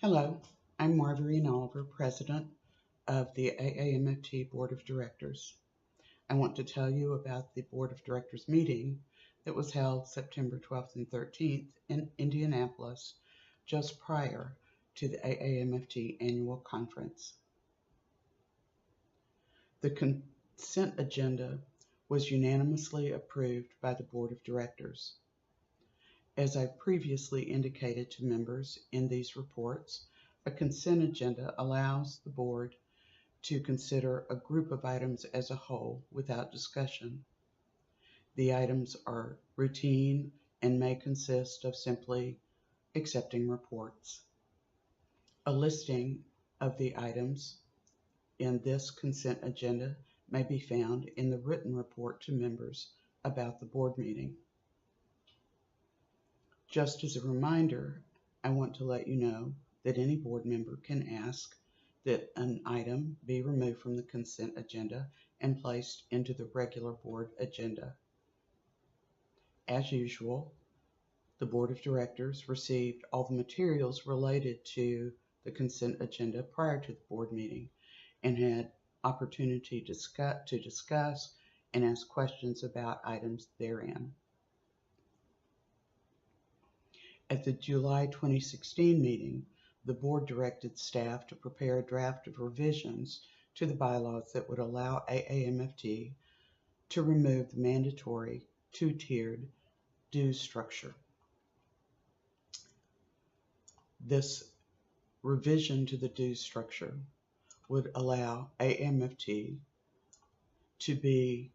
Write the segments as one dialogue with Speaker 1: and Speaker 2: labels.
Speaker 1: Hello, I'm Marguerite Oliver, President of the AAMFT Board of Directors. I want to tell you about the Board of Directors meeting that was held September 12th and 13th in Indianapolis, just prior to the AAMFT annual conference. The consent agenda was unanimously approved by the Board of Directors. As I previously indicated to members in these reports, a consent agenda allows the board to consider a group of items as a whole without discussion. The items are routine and may consist of simply accepting reports. A listing of the items in this consent agenda may be found in the written report to members about the board meeting. Just as a reminder, I want to let you know that any board member can ask that an item be removed from the consent agenda and placed into the regular board agenda. As usual, the Board of Directors received all the materials related to the consent agenda prior to the board meeting and had opportunity to discuss and ask questions about items therein. At the July 2016 meeting, the board directed staff to prepare a draft of revisions to the bylaws that would allow AAMFT to remove the mandatory two-tiered dues structure. This revision to the dues structure would allow AAMFT to be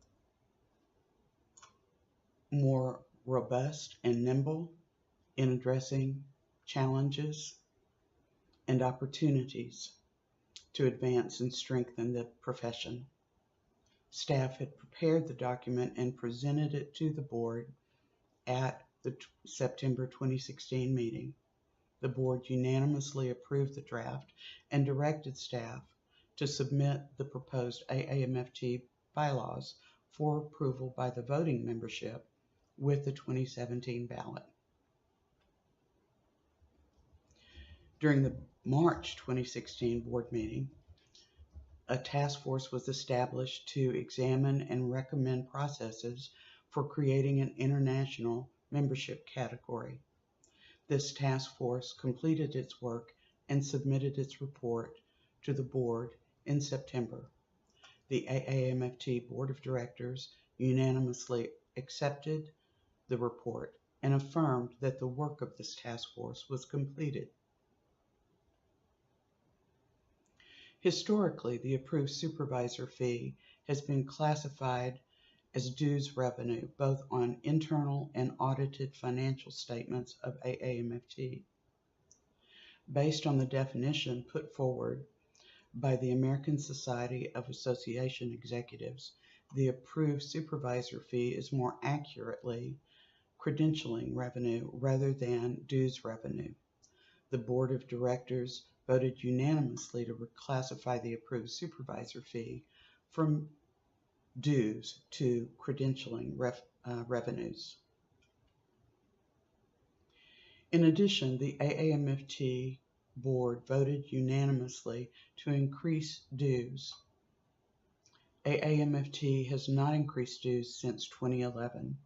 Speaker 1: more robust and nimble in addressing challenges and opportunities to advance and strengthen the profession. Staff had prepared the document and presented it to the board at the September 2016 meeting. The board unanimously approved the draft and directed staff to submit the proposed AAMFT bylaws for approval by the voting membership with the 2017 ballot. During the March 2016 board meeting, a task force was established to examine and recommend processes for creating an international membership category. This task force completed its work and submitted its report to the board in September. The AAMFT Board of Directors unanimously accepted the report and affirmed that the work of this task force was completed. Historically, the approved supervisor fee has been classified as dues revenue, both on internal and audited financial statements of AAMFT. Based on the definition put forward by the American Society of Association Executives, the approved supervisor fee is more accurately credentialing revenue rather than dues revenue. The Board of Directors voted unanimously to reclassify the approved supervisor fee from dues to credentialing revenues. In addition, the AAMFT board voted unanimously to increase dues. AAMFT has not increased dues since 2011.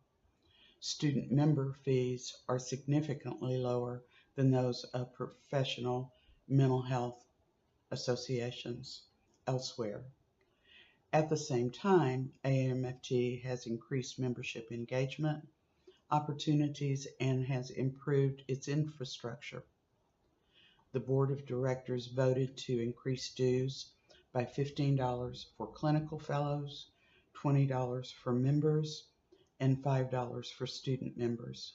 Speaker 1: Student member fees are significantly lower than those of professional mental health associations elsewhere. At the same time, AAMFT has increased membership engagement opportunities and has improved its infrastructure. The Board of Directors voted to increase dues by $15 for clinical fellows, $20 for members, and $5 for student members.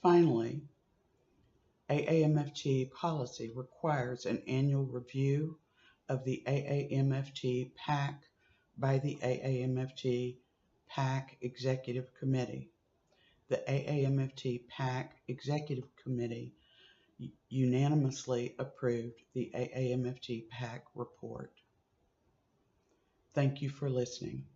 Speaker 1: Finally, AAMFT policy requires an annual review of the AAMFT PAC by the AAMFT PAC Executive Committee. The AAMFT PAC Executive Committee unanimously approved the AAMFT PAC report. Thank you for listening.